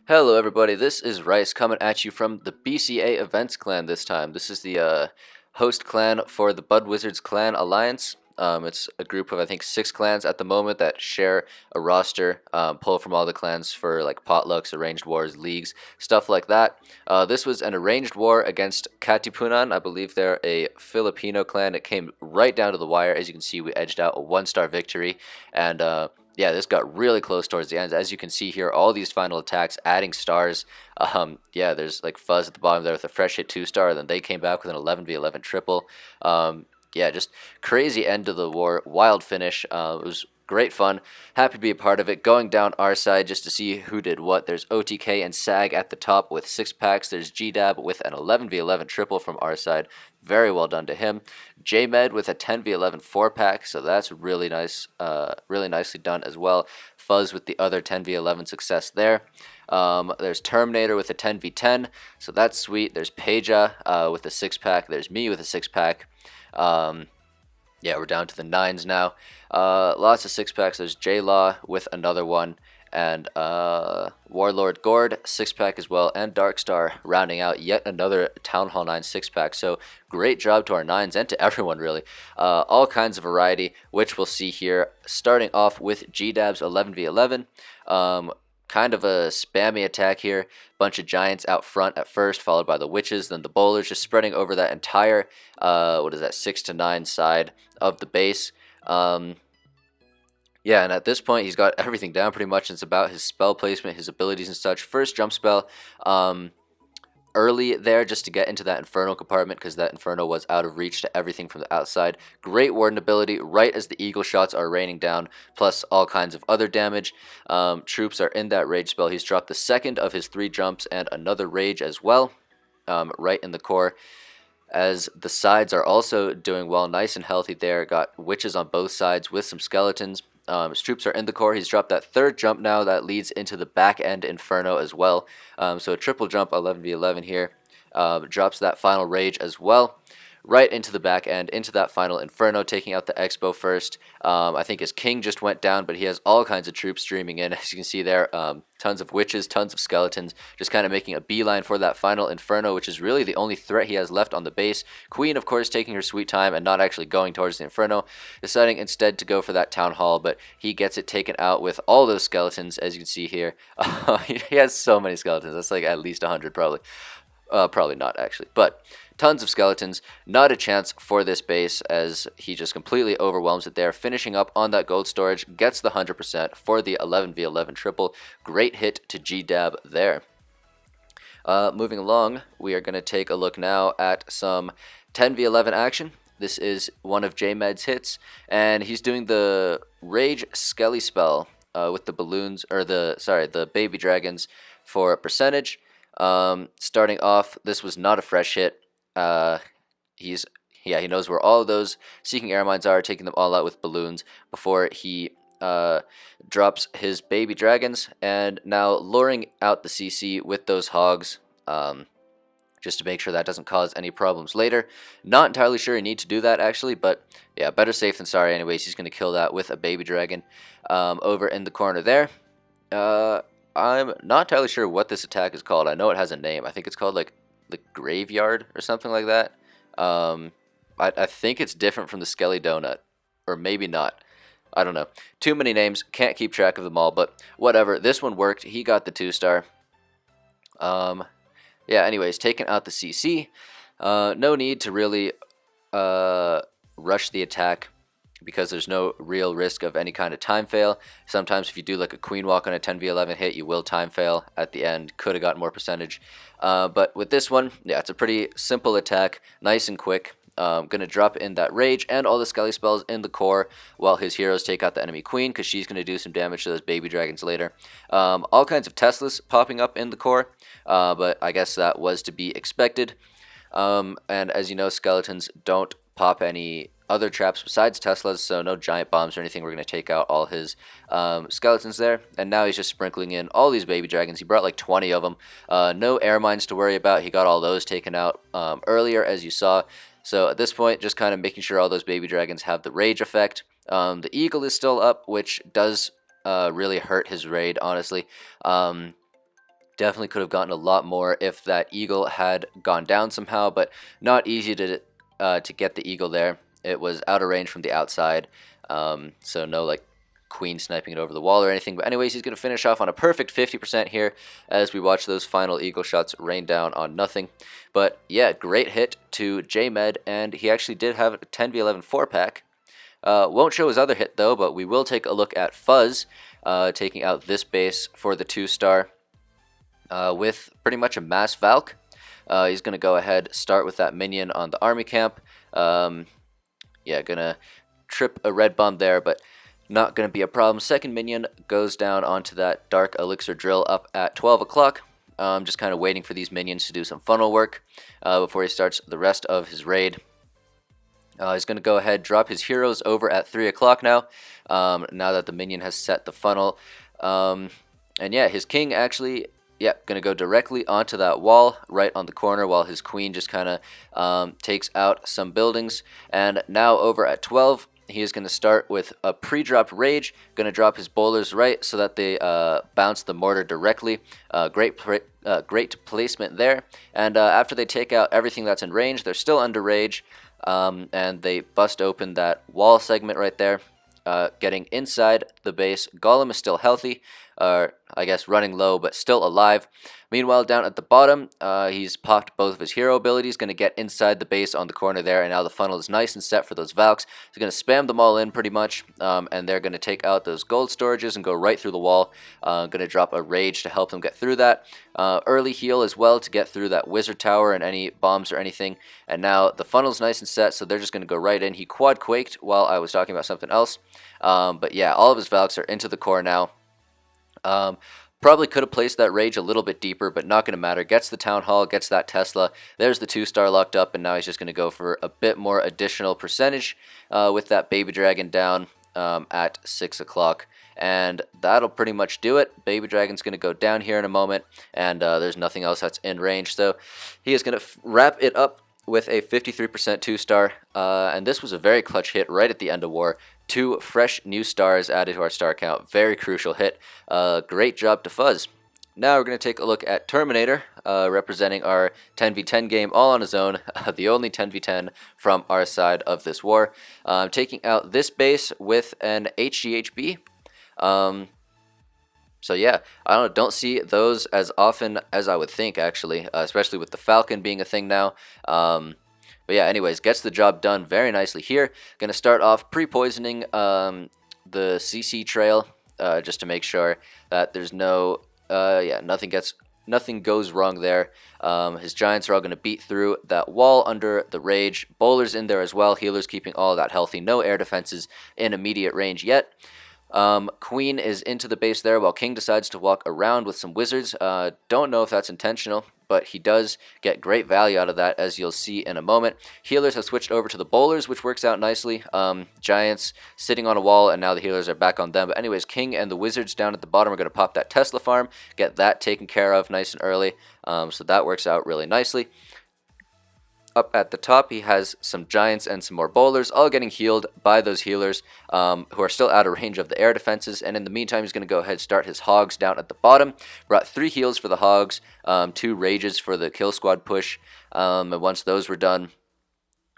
Hello everybody, this is Rice coming at you from the BCA Events clan this time. This is the host clan for the Budwizzards Clan Alliance. It's a group of I think 6 clans at the moment that share a roster, pull from all the clans for like potlucks, arranged wars, leagues, stuff like that. This was an arranged war against Katipunan. I believe they're a Filipino clan. It came right down to the wire. As you can see, we edged out a 1-star victory, and yeah, this got really close towards the end. As you can see here, all these final attacks adding stars. Yeah, there's like Fuzz at the bottom there with a fresh hit 2-star. Then they came back with an 11v11 triple. Yeah, just crazy end of the war. Wild finish. It was great fun. Happy to be a part of it. Going down our side just to see who did what. There's OTK and SAG at the top with 6 packs. There's Gdab with an 11v11 triple from our side. Very well done to him. Jmed with a 10v11 4-pack, so that's really nice, really nicely done as well. Fuzz with the other 10v11 success there. There's Terminator with a 10v10, so that's sweet. There's Peja with a 6-pack. There's me with a 6-pack. Yeah, we're down to the 9s now. Lots of 6-packs. There's J-Law with another one. And Warlord Gourd 6-pack as well, and Darkstar rounding out yet another Town Hall 9 6-pack. So great job to our 9s and to everyone really. All kinds of variety, which we'll see here. Starting off with Gdab's 11v11. Kind of a spammy attack here. Bunch of giants out front at first, followed by the witches, then the bowlers, just spreading over that entire, 6 to 9 side of the base. Yeah, and at this point, he's got everything down pretty much. It's about his spell placement, his abilities and such. First jump spell, early there just to get into that Inferno compartment because that Inferno was out of reach to everything from the outside. Great Warden ability right as the Eagle shots are raining down, plus all kinds of other damage. Troops are in that Rage spell. He's dropped the second of his 3 jumps and another Rage as well, right in the core. As the sides are also doing well, nice and healthy there. Got witches on both sides with some skeletons. His troops are in the core. He's dropped that 3rd jump now that leads into the back end Inferno as well. So a triple jump 11v11 here. Drops that final Rage as well. Right into the back end, into that final Inferno, taking out the Expo first. I think his king just went down, but he has all kinds of troops streaming in. As you can see there, tons of witches, tons of skeletons, just kind of making a beeline for that final Inferno, which is really the only threat he has left on the base. Queen, of course, taking her sweet time and not actually going towards the Inferno, deciding instead to go for that Town Hall, but he gets it taken out with all those skeletons, as you can see here. He has so many skeletons. That's like at least 100 probably. Probably not actually, but tons of skeletons. Not a chance for this base as he just completely overwhelms it there. Finishing up on that gold storage, gets the 100% for the 11v11 triple. Great hit to Gdab there. Moving along, we are going to take a look now at some 10v11 action. This is one of Jmed's hits, and he's doing the Rage Skelly spell with the balloons, or the baby dragons for a percentage. Starting off, this was not a fresh hit. He knows where all of those Seeking Air Mines are, taking them all out with balloons before he drops his baby dragons, and now luring out the CC with those hogs, just to make sure that doesn't cause any problems later. Not entirely sure you need to do that actually, but yeah, better safe than sorry anyways. He's going to kill that with a baby dragon over in the corner there. I'm not entirely sure what this attack is called. I know it has a name. I think it's called like the Graveyard or something like that. I think it's different from the Skelly Donut, or maybe not. I don't know. Too many names. Can't keep track of them all, but whatever. This one worked. He got the 2-star. Yeah, anyways, taking out the CC. No need to really rush the attack, because there's no real risk of any kind of time fail. Sometimes if you do like a queen walk on a 10v11 hit, you will time fail at the end. Could have gotten more percentage. But with this one, yeah, it's a pretty simple attack. Nice and quick. Going to drop in that Rage and all the Skelly spells in the core while his heroes take out the enemy queen, because she's going to do some damage to those baby dragons later. All kinds of Teslas popping up in the core, but I guess that was to be expected. And as you know, skeletons don't pop any other traps besides Teslas, so no giant bombs or anything. We're going to take out all his skeletons there, and now he's just sprinkling in all these baby dragons. He brought like 20 of them. No air mines to worry about. He got all those taken out earlier, as you saw. So at this point, just kind of making sure all those baby dragons have the rage effect. The eagle is still up, which does really hurt his raid, honestly. Definitely could have gotten a lot more if that eagle had gone down somehow, but not easy to get the eagle there. It was out of range from the outside, so no like queen sniping it over the wall or anything. But anyways, he's going to finish off on a perfect 50% here as we watch those final eagle shots rain down on nothing. But yeah, great hit to Jmed, and he actually did have a 10v11 4-pack. Won't show his other hit though, but we will take a look at Fuzz taking out this base for the 2-star. With pretty much a mass Valk. He's going to go ahead, start with that minion on the army camp. Yeah, gonna trip a red bomb there, but not going to be a problem. Second minion goes down onto that dark elixir drill up at 12 o'clock. Just kind of waiting for these minions to do some funnel work before he starts the rest of his raid. He's going to go ahead, drop his heroes over at 3 o'clock now, now that the minion has set the funnel. And yeah, his king actually... yeah, going to go directly onto that wall right on the corner while his queen just kind of takes out some buildings. And now over at 12, he is going to start with a pre-dropped rage, going to drop his bowlers right so that they bounce the mortar directly. Great placement there. And after they take out everything that's in range, they're still under rage, and they bust open that wall segment right there. Getting inside the base. Golem is still healthy, I guess running low, but still alive. Meanwhile, down at the bottom, he's popped both of his hero abilities, going to get inside the base on the corner there, and now the funnel is nice and set for those Valks. He's going to spam them all in pretty much, and they're going to take out those gold storages and go right through the wall. Going to drop a rage to help them get through that. Early heal as well to get through that wizard tower and any bombs or anything. And now the funnel's nice and set, so they're just going to go right in. He quad quaked while I was talking about something else. But yeah, all of his Valks are into the core now. Probably could have placed that rage a little bit deeper, but not going to matter. Gets the town hall, gets that Tesla. There's the 2-star locked up, and now he's just going to go for a bit more additional percentage with that baby dragon down at 6 o'clock. And that'll pretty much do it. Baby dragon's going to go down here in a moment, and there's nothing else that's in range. So he is going to wrap it up with a 53% 2-star, and this was a very clutch hit right at the end of war. 2 fresh new stars added to our star count. Very crucial hit. Great job to Fuzz. Now we're going to take a look at Terminator, representing our 10v10 game all on his own, the only 10v10 from our side of this war. Taking out this base with an HGHB. So yeah, I don't see those as often as I would think, actually, especially with the Falcon being a thing now. But yeah, anyways, gets the job done very nicely here. Going to start off pre-poisoning the CC trail just to make sure that there's no, nothing goes wrong there. His giants are all going to beat through that wall under the rage. Bowlers in there as well. Healers keeping all of that healthy. No air defenses in immediate range yet. Queen is into the base there while King decides to walk around with some wizards. Don't know if that's intentional, but he does get great value out of that, as you'll see in a moment. Healers have switched over to the bowlers, which works out nicely. Giants sitting on a wall, and now the healers are back on them. But anyways, King and the wizards down at the bottom are going to pop that Tesla farm, get that taken care of nice and early. So that works out really nicely. Up at the top, he has some giants and some more bowlers, all getting healed by those healers who are still out of range of the air defenses. And in the meantime, he's going to go ahead and start his hogs down at the bottom. Brought 3 heals for the hogs, 2 rages for the kill squad push. And once those were done,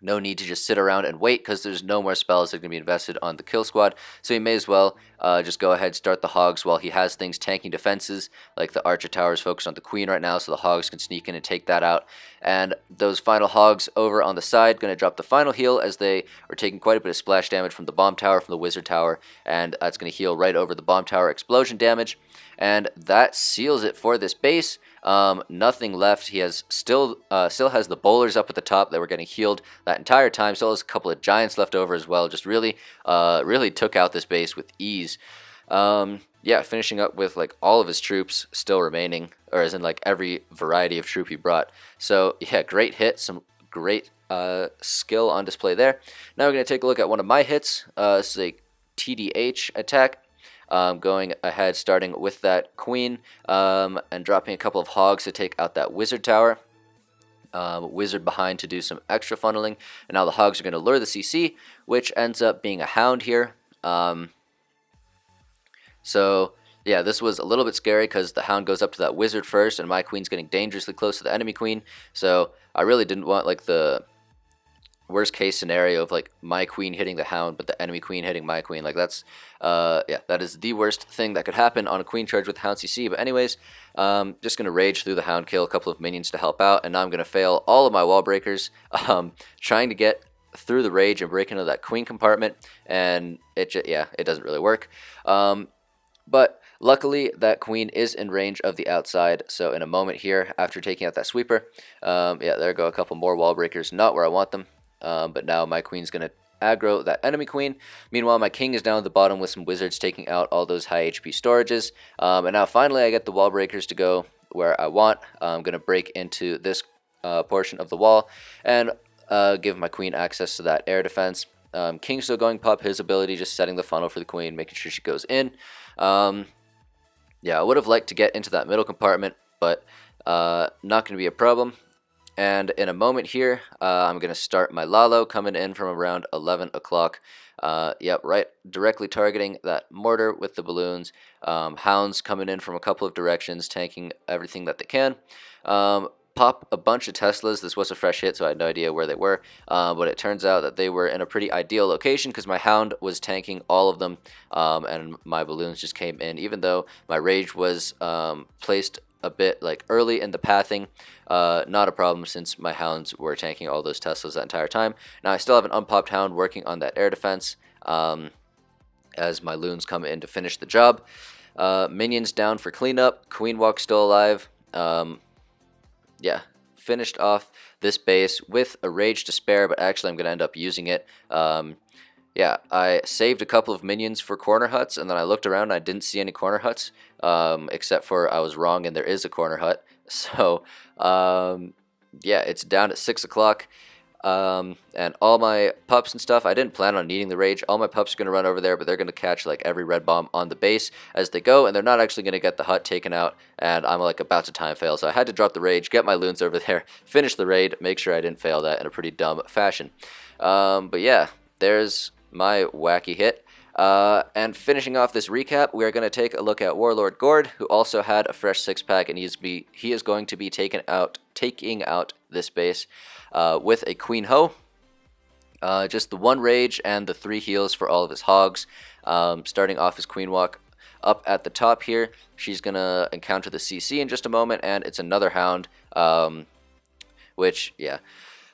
no need to just sit around and wait, because there's no more spells that are going to be invested on the kill squad. So he may as well just go ahead and start the hogs while he has things tanking defenses, like the archer tower is focused on the queen right now, so the hogs can sneak in and take that out. And those final hogs over on the side going to drop the final heal, as they are taking quite a bit of splash damage from the bomb tower, from the wizard tower, and that's going to heal right over the bomb tower explosion damage. And that seals it for this base. Nothing left. He has still has the bowlers up at the top that were getting healed that entire time. Still has a couple of giants left over as well. Just really took out this base with ease. Yeah, finishing up with like all of his troops still remaining, or as in like every variety of troop he brought. So yeah, great hit. Some great skill on display there. Now we're going to take a look at one of my hits. This is a TDH attack. Going ahead, starting with that queen, and dropping a couple of hogs to take out that wizard tower. Wizard behind to do some extra funneling, and now the hogs are going to lure the CC, which ends up being a hound here. So yeah, this was a little bit scary because the hound goes up to that wizard first, and my queen's getting dangerously close to the enemy queen. So I really didn't want like the worst case scenario of like my queen hitting the hound but the enemy queen hitting my queen. Like that's yeah, that is the worst thing that could happen on a queen charge with hound CC. But anyways, just gonna rage through the hound, kill a couple of minions to help out, and now I'm gonna fail all of my wall breakers, trying to get through the rage and break into that queen compartment, and it doesn't really work. But luckily that queen is in range of the outside, so in a moment here after taking out that sweeper, yeah, there go a couple more wall breakers, not where I want them. But now my queen's going to aggro that enemy queen. Meanwhile, my king is down at the bottom with some wizards taking out all those high HP storages. And now finally I get the wall breakers to go where I want. I'm going to break into this portion of the wall and give my queen access to that air defense. King's still going pop his ability, just setting the funnel for the queen, making sure she goes in. Yeah, I would have liked to get into that middle compartment, but not going to be a problem. And in a moment here, I'm going to start my Lalo coming in from around 11 o'clock. Yep, right, directly targeting that mortar with the balloons. Hounds coming in from a couple of directions, tanking everything that they can. Pop a bunch of Teslas. This was a fresh hit, so I had no idea where they were. But it turns out that they were in a pretty ideal location because my hound was tanking all of them. And my balloons just came in, even though my rage was placed a bit like early in the pathing. Not a problem since my hounds were tanking all those Teslas that entire time. Now I still have an unpopped hound working on that air defense as my loons come in to finish the job. Minions down for cleanup. Queen Walk still alive. Yeah, finished off this base with a rage to spare, but actually I'm going to end up using it. Yeah, I saved a couple of minions for corner huts, and then I looked around and I didn't see any corner huts, except for I was wrong and there is a corner hut. So, yeah, it's down at 6 o'clock, and all my pups and stuff, I didn't plan on needing the rage. All my pups are going to run over there, but they're going to catch like every red bomb on the base as they go, and they're not actually going to get the hut taken out, and I'm like about to time fail, so I had to drop the rage, get my loons over there, finish the raid, make sure I didn't fail that in a pretty dumb fashion. But yeah, there's my wacky hit. And finishing off this recap, we are going to take a look at Warlord Gourd, who also had a fresh 6-pack, and he is going to be taking out this base with a Queen Ho. Just the 1 rage and the 3 heals for all of his hogs. Starting off his Queen Walk up at the top here. She's going to encounter the CC in just a moment, and it's another hound, which, yeah,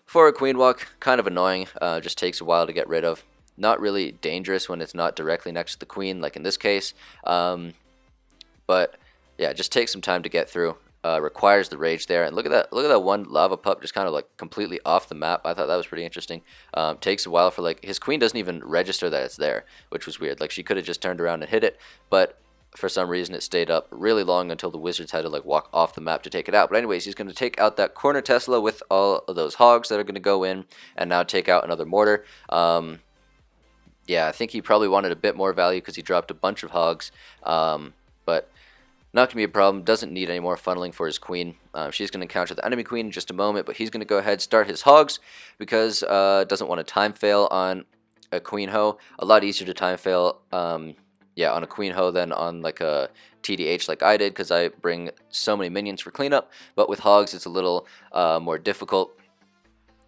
for a Queen Walk, kind of annoying. Just takes a while to get rid of. Not really dangerous when it's not directly next to the queen, like in this case. But yeah, just takes some time to get through. Requires the rage there, and look at that one lava pup just kind of like completely off the map. I thought that was pretty interesting. Takes a while for like his queen doesn't even register that it's there, which was weird. Like she could have just turned around and hit it, but for some reason it stayed up really long until the wizards had to like walk off the map to take it out. But anyways, he's going to take out that corner Tesla with all of those hogs that are going to go in, and now take out another mortar. Yeah, I think he probably wanted a bit more value because he dropped a bunch of hogs, but not going to be a problem. Doesn't need any more funneling for his queen. She's going to encounter the enemy queen in just a moment, but he's going to go ahead and start his hogs because doesn't want to time fail on a Queen Ho. A lot easier to time fail, yeah, on a Queen Ho than on like a TDH like I did because I bring so many minions for cleanup, but with hogs it's a little more difficult.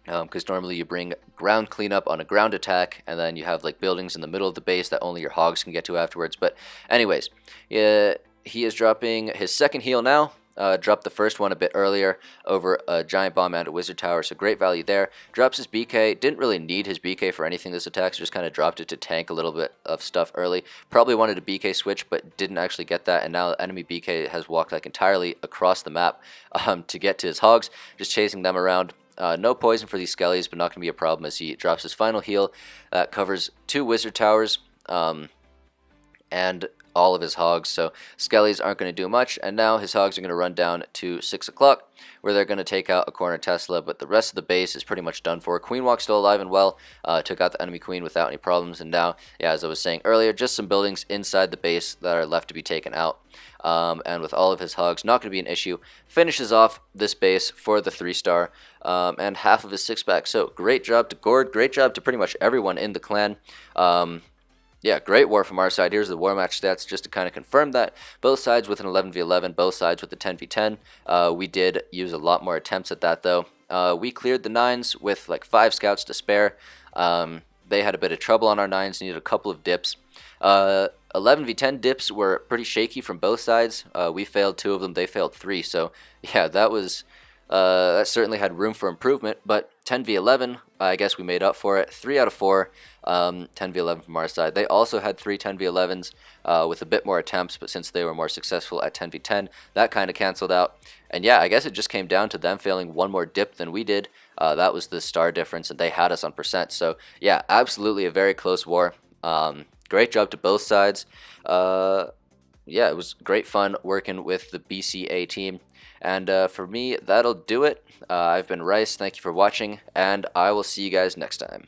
Because normally you bring ground cleanup on a ground attack, and then you have like buildings in the middle of the base that only your hogs can get to afterwards. But anyways, yeah, he is dropping his 2nd heal now. Dropped the first one a bit earlier over a giant bomb and a wizard tower, so great value there. Drops his BK. Didn't really need his BK for anything this attack, so just kind of dropped it to tank a little bit of stuff early. Probably wanted a BK switch, but didn't actually get that, and now enemy BK has walked like entirely across the map to get to his hogs, just chasing them around. No poison for these skellies, but not going to be a problem as he drops his final heal. That covers 2 wizard towers and all of his hogs, so skellies aren't going to do much, and now his hogs are going to run down to 6 o'clock, where they're going to take out a corner Tesla, but the rest of the base is pretty much done for. Queen Walk's still alive and well, took out the enemy queen without any problems, and now, yeah, as I was saying earlier, just some buildings inside the base that are left to be taken out. And with all of his hogs, not going to be an issue. Finishes off this base for the 3-star and half of his 6-pack. So great job to Gourd, great job to pretty much everyone in the clan. Yeah, great war from our side. Here's the war match stats just to kind of confirm that. Both sides with an 11v11, both sides with the 10v10. We did use a lot more attempts at that, though. We cleared the 9s with like 5 scouts to spare. They had a bit of trouble on our 9s, needed a couple of dips. 11v10 dips were pretty shaky from both sides. We failed 2 of them, they failed 3. So, yeah, that certainly had room for improvement, but 10v11, I guess we made up for it. 3 out of 4, 10v11 from our side. They also had 3 10v11s with a bit more attempts, but since they were more successful at 10v10, that kind of canceled out. And yeah, I guess it just came down to them failing 1 more dip than we did. That was the star difference, and they had us on percent. So yeah, absolutely a very close war. Great job to both sides. Yeah, it was great fun working with the BCA team. And for me, that'll do it. I've been Rice. Thank you for watching, and I will see you guys next time.